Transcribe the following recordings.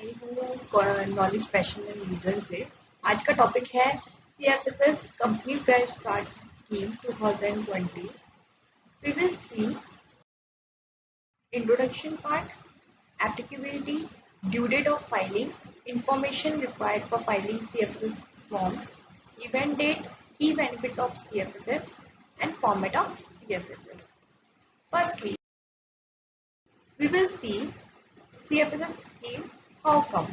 आई हूँ knowledge passion and reason से। आज का टॉपिक है CFSS company fresh start scheme 2020। We will see introduction part, applicability, due date of filing, information required for filing CFSS form, event date, key benefits of CFSS and format of CFSS. Firstly, we will see CFSS scheme, how come.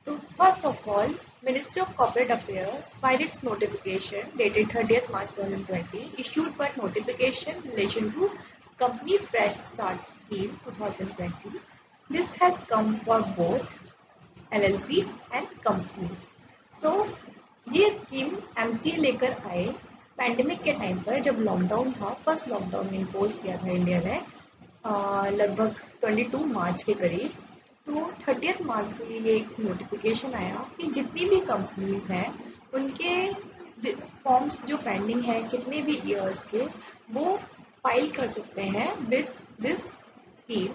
So first of all, Ministry of Corporate Affairs by its notification dated 30th March 2020 issued one notification in relation to Company Fresh Start Scheme 2020. This has come for both LLP and company. So ये scheme MCA लेकर आए pandemic के time पर, जब lockdown था, first lockdown impose किया था India ने लगभग 22 मार्च के करीब। तो 30 मार्च से ये एक नोटिफिकेशन आया कि जितनी भी कंपनीज हैं उनके फॉर्म्स जो पेंडिंग है कितने भी ईयर्स के, वो फाइल कर सकते हैं with this scheme,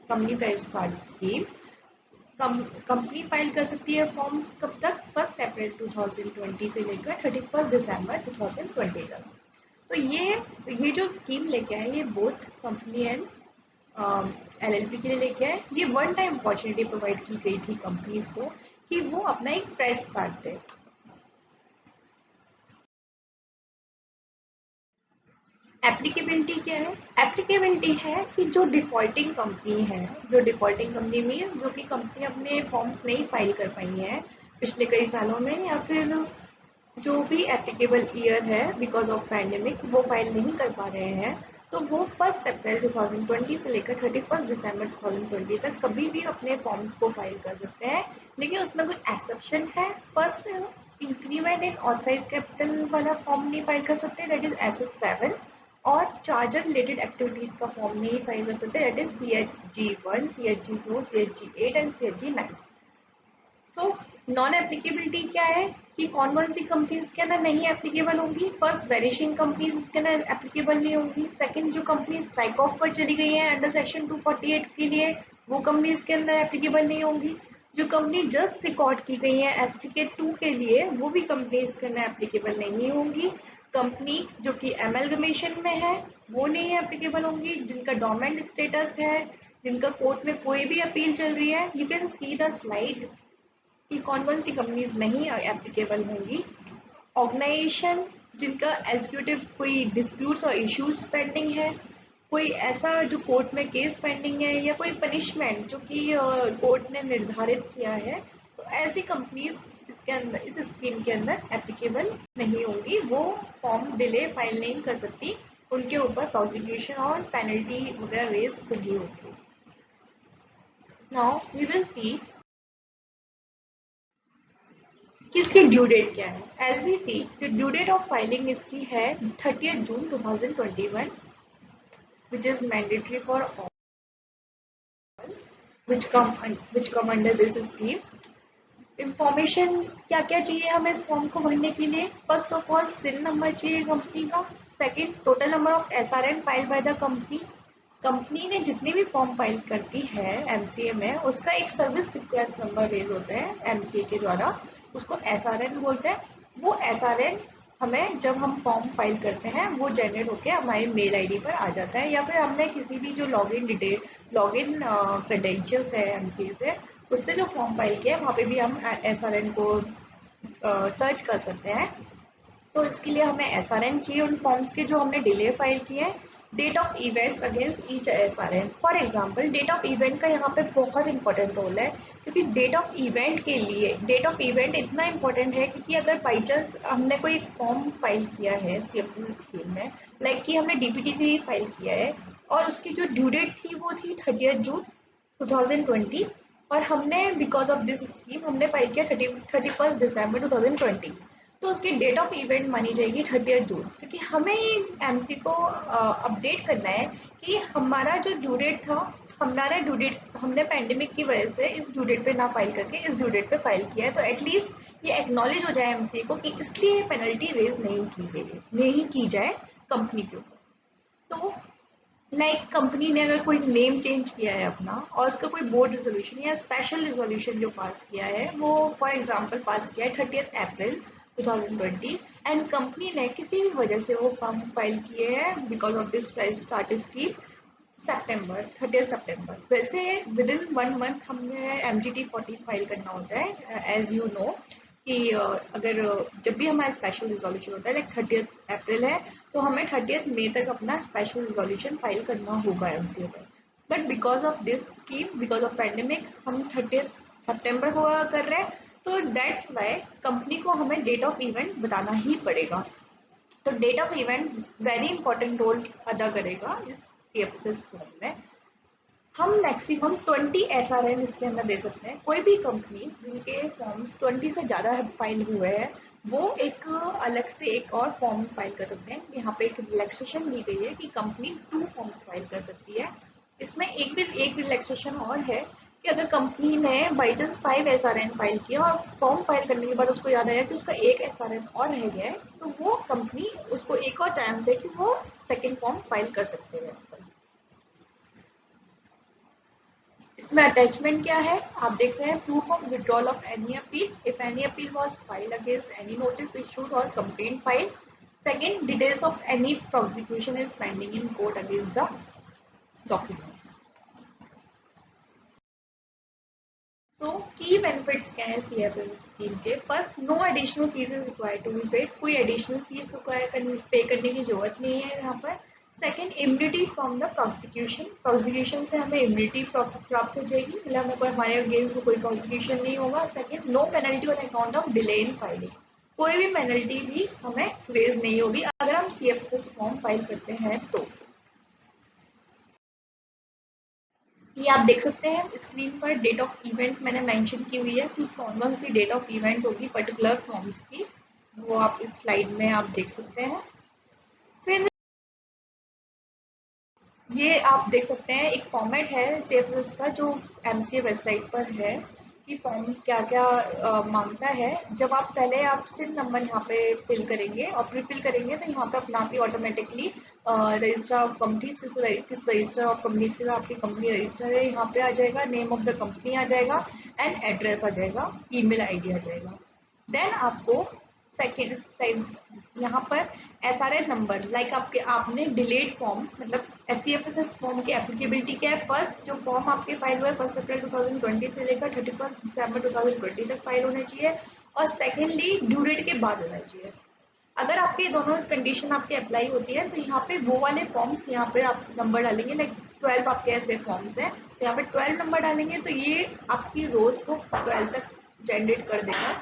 company fresh start scheme. Company file कर सकती है फॉर्म्स कब तक? 1 अप्रैल 2020 से लेकर 31 दिसंबर 2020 तक। तो ये जो स्कीम लेके आए, ये बोथ कंपनी एंड LLP के लिए लेके आए। ये वन टाइम अपॉर्चुनिटी प्रोवाइड की गई थी कंपनीज को कि वो अपना एक फ्रेश स्टार्ट दे। एप्लीकेबिलिटी क्या है? एप्लीकेबिलिटी है कि जो डिफॉल्टिंग कंपनी है, जो डिफॉल्टिंग कंपनी मीन्स जो कि कंपनी अपने फॉर्म्स नहीं फाइल कर पाई है पिछले कई सालों में, या फिर जो भी एप्लीकेबल ईयर है बिकॉज ऑफ पैंडेमिक वो फाइल नहीं कर पा रहे हैं, तो वो 1 अप्रैल 2020 से लेकर 31 दिसंबर 2020 तक कभी भी अपने फॉर्म्स को फाइल कर सकते हैं। लेकिन उसमें कुछ एक्सेप्शन है। First, increment in authorise capital वाला फॉर्म नहीं फाइल कर सकते, दैट इज SS7, और चार्जर रिलेटेड एक्टिविटीज का फॉर्म नहीं फाइल कर सकते, that is CHG1, CHG4, CHG8 and CHG9। So non applicability क्या है कि कौन कौन सी कंपनीज के अंदर नहीं एप्लीकेबल होंगी? फर्स्ट, वेरिशिंग कंपनीज इसके अंदर एप्लीकेबल नहीं होंगी। सेकंड, जो कंपनी स्ट्राइक ऑफ पर चली गई है अंडर सेक्शन 248 के लिए, वो कंपनीज के अंदर एप्लीकेबल नहीं होंगी। जो कंपनी जस्ट रिकॉर्ड की गई है STK 2 के लिए, वो भी कंपनीज के अंदर एप्लीकेबल नहीं होंगी। कंपनी जो कि एमलगमेशन में है वो नहीं एप्लीकेबल होंगी। जिनका डोमेंट स्टेटस है, जिनका कोर्ट में कोई भी अपील चल रही है, you can see the slide कि कौन कौन सी कंपनीज नहीं एप्लीकेबल होंगी। ऑर्गेनाइजेशन जिनका एग्जीक्यूटिव कोई डिस्प्यूट्स और इश्यूज पेंडिंग है, कोई ऐसा जो कोर्ट में केस पेंडिंग है, या कोई पनिशमेंट जो कि कोर्ट ने निर्धारित किया है, तो ऐसी कंपनीज इसके अंदर, इस स्कीम के अंदर एप्लीकेबल नहीं होंगी। वो फॉर्म डिले फाइल नहीं कर सकती, उनके ऊपर प्रोसिक्यूशन और पेनल्टी वगैरह रेज होगी। नाउ वी विल सी कि इसकी ड्यू डेट क्या है। As we see the due date of filing इसकी है 30 June 2021, which is mandatory for all which come under this scheme. Information क्या क्या चाहिए हमें इस फॉर्म को भरने के लिए? First of all, CIN number चाहिए कंपनी का। Second, total number of SRN file by the company. Company ने जितनी भी फॉर्म फाइल करती है MCA में, उसका एक सर्विस रिक्वेस्ट नंबर रेज होता है MCA के द्वारा, उसको SRN बोलते हैं। वो SRN हमें जब हम फॉर्म फाइल करते हैं वो जनरेट होके हमारे मेल ID पर आ जाता है, या फिर हमने किसी भी जो लॉगिन क्रेडेंशियल्स है MCA से, उससे जो फॉर्म फाइल किया है वहाँ पे भी हम SRN को सर्च कर सकते हैं। तो इसके लिए हमें SRN चाहिए उन फॉर्म्स के जो हमने डिले फाइल किए हैं। Date of events against each SRN। For example, date of event का यहाँ पे बहुत इंपॉर्टेंट रोल है, क्योंकि डेट ऑफ इवेंट के लिए, डेट ऑफ इवेंट इतना इंपॉर्टेंट है क्योंकि अगर बाई चांस हमने कोई एक फॉर्म फाइल किया है CFSS स्कीम में, लाइक कि हमने DPT फाइल किया है और उसकी जो ड्यू डेट थी वो थी 30 जून 2020, और हमने बिकॉज ऑफ दिस स्कीम हमने फाइल किया 31 दिसंबर 2020, तो उसकी डेट ऑफ इवेंट मानी जाएगी 30 जून, क्योंकि हमें MC को अपडेट करना है कि हमारा जो ड्यू डेट था, हमारा ड्यू डेट हमने पैंडेमिक की वजह से इस ड्यू डेट पे ना फाइल करके इस ड्यू डेट पे फाइल किया है, तो एटलीस्ट ये एक्नॉलेज हो जाए MC को कि इसलिए पेनल्टी रेज नहीं की जाए कंपनी के ऊपर। तो लाइक कंपनी ने अगर कोई नेम चेंज किया है अपना और उसका कोई बोर्ड रेजोल्यूशन या स्पेशल रेजोल्यूशन जो पास किया है वो फॉर एग्जांपल पास किया है 30 अप्रैल 2020 एंड कंपनी ने किसी भी वजह से वो फॉर्म फाइल किए हैं because of this fresh start scheme सितंबर 30 सितंबर। वैसे विद इन 1 मंथ हमने MGT 14 फाइल करना होता है एज यू नो कि अगर जब भी हमारा स्पेशल रिजोल्यूशन होता है लाइक 30 अप्रैल है तो हमें 30 मई तक अपना स्पेशल रिजोल्यूशन फाइल करना होगा MCA पर। But because of this scheme because of pandemic हम 30 सितंबर को कर रहे हैं तो दैट्स वाई कंपनी को हमें डेट ऑफ इवेंट बताना ही पड़ेगा। तो date of event very important role अदा करेगा इस CFSS फॉर्म में। हम मैक्सिमम 20 SRN इसके अंदर दे सकते हैं। कोई भी कंपनी जिनके फॉर्म्स 20 से ज़्यादा फाइल हुए हैं वो एक अलग से एक और फॉर्म फाइल कर सकते हैं। यहाँ पे एक रिलैक्सेशन दी गई है कि कंपनी 2 फॉर्म्स फाइल कर सकती है। इसमें एक रिलैक्सेशन और है कि अगर कंपनी ने बाई चांस 5 SRN फाइल किया और फॉर्म फाइल करने के बाद उसको याद आया कि उसका एक SRN और रह गया है तो वो कंपनी उसको एक और चांस है कि वो सेकेंड फॉर्म फाइल कर सकते हैं। इसमें अटैचमेंट क्या है आप देख रहे हैं proof of withdrawal of any appeal if any appeal was file against any notice issued और complaint file. Second details of any prosecution is pending in court against the document. So की benefits क्या है CFS scheme के। First no additional fees is required to be paid. कोई additional fees pay करने की जरूरत नहीं है यहाँ पर। Second immunity from the prosecution. Prosecution से हमें इम्यूनिटी प्राप्त हो जाएगी मतलब हमें कोई हमारे अगेंस्ट कोई प्रोसिक्यूशन नहीं होगा। Second no penalty on account of delay in filing. कोई भी पेनल्टी भी हमें रेज नहीं होगी अगर हम CFS फॉर्म फाइल करते हैं तो। ये आप देख सकते हैं स्क्रीन पर डेट ऑफ इवेंट मैंने मेंशन की हुई है कि कौन सी डेट ऑफ इवेंट होगी पर्टिकुलर फॉर्म्स की। वो आप इस स्लाइड में आप देख सकते हैं। फिर ये आप देख सकते हैं एक फॉर्मेट है CFS का जो MCA वेबसाइट पर है कि फॉर्म क्या क्या मांगता है। जब आप पहले आप सिन नंबर यहाँ पे फिल करेंगे और प्री फिल करेंगे तो यहाँ पे अपना आप ही ऑटोमेटिकली रजिस्टर ऑफ कंपनीज किस रजिस्टर ऑफ कंपनीज के साथ आपकी कंपनी रजिस्टर है यहाँ पे आ जाएगा। नेम ऑफ द कंपनी आ जाएगा एंड एड्रेस आ जाएगा ईमेल आईडी आ जाएगा। देन आपको सेकेंड साइड यहाँ पर SRN नंबर लाइक आपके आपने डिलेड फॉर्म मतलब CFS फॉर्म की एप्लीकेबिलिटी क्या है। फर्स्ट जो फॉर्म आपके फाइल हुआ है 1 अप्रैल 2020 से लेकर 31 दिसंबर 2020 तक फाइल होने चाहिए और सेकेंडली ड्यू डेट के बाद होना चाहिए। अगर आपके दोनों कंडीशन आपके अप्लाई होती है तो यहाँ पे वो वाले फॉर्म्स यहाँ पे आप नंबर डालेंगे लाइक 12 आपके ऐसे फॉर्म्स हैं तो यहाँ पे 12 नंबर डालेंगे तो ये आपकी रोज को 12 तक जनरेट कर देगा।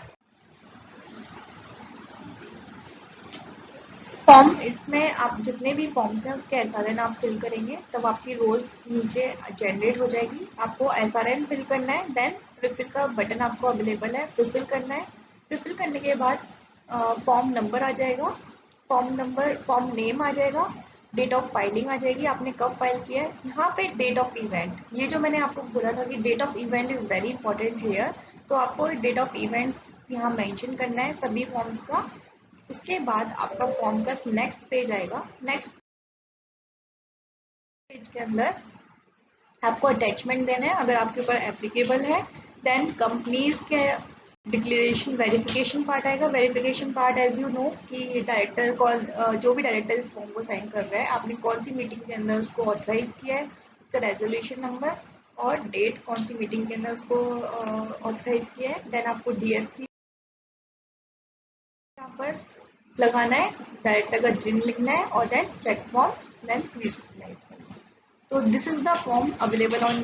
फॉर्म इसमें आप जितने भी फॉर्म्स हैं उसके SRN आप फिल करेंगे तब आपकी रोज नीचे जनरेट हो जाएगी। आपको SRN फिल करना है देन प्रीफिल का बटन आपको अवेलेबल है प्रीफिल करना है। प्रीफिल करने के बाद फॉर्म नंबर आ जाएगा फॉर्म नेम आ जाएगा डेट ऑफ फाइलिंग आ जाएगी आपने कब फाइल किया है। यहाँ पे डेट ऑफ इवेंट ये जो मैंने आपको बोला था कि date of event is very important here तो आपको डेट ऑफ इवेंट यहाँ मेंशन करना है सभी फॉर्म्स का। उसके बाद आपका फॉर्म का नेक्स्ट पेज आएगा। नेक्स्ट पेज के अंदर आपको अटैचमेंट देना है अगर आपके ऊपर एप्लीकेबल है। देन कंपनीज के डिक्लेरेशन वेरिफिकेशन पार्ट आएगा। Verification part as you know कि डायरेक्टर कॉल जो भी डायरेक्टर इस फॉर्म को साइन कर रहा है आपने कौन सी मीटिंग के अंदर उसको ऑथराइज किया है उसका रेजोल्यूशन नंबर और डेट कौन सी मीटिंग के अंदर उसको ऑथराइज किया है। देन आपको DSC यहाँ पर लगाना है डायरेक्टर का ड्रीम लिखना है और then check form then please reply करना है। तो this is the form available on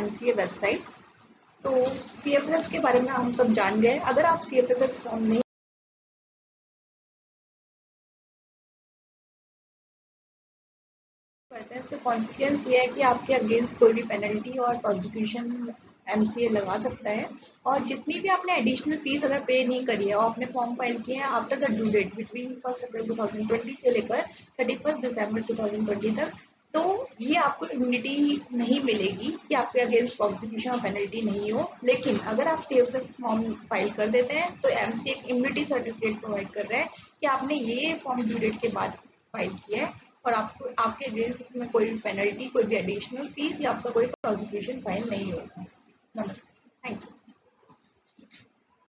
MCA website. तो CFS के बारे में हम सब जान गए। अगर आप CFS फॉर्म नहीं करते हैं इसका कॉन्सिक्वेंस ये है कि आपके अगेंस्ट कोई भी पेनल्टी और प्रोसिक्यूशन MCA लगा सकता है। और जितनी भी आपने एडिशनल फीस अगर पे नहीं करी है और आपने फॉर्म फाइल किए हैं after the due date between 1 April 2020 से लेकर 31 दिसंबर 2020 तक तो ये आपको इम्यूनिटी नहीं मिलेगी कि आपके अगेंस्ट प्रोसिक्यूशन और पेनल्टी नहीं हो। लेकिन अगर आप CFS फॉर्म फाइल कर देते हैं तो MCA एक इम्यूनिटी सर्टिफिकेट प्रोवाइड कर रहा है कि आपने ये फॉर्म ड्यू डेट के बाद फाइल किया है और आपको आपके अगेंस्ट इसमें कोई पेनल्टी, कोई भी एडिशनल फीस या आपका कोई प्रोसिक्यूशन फाइल नहीं होगा।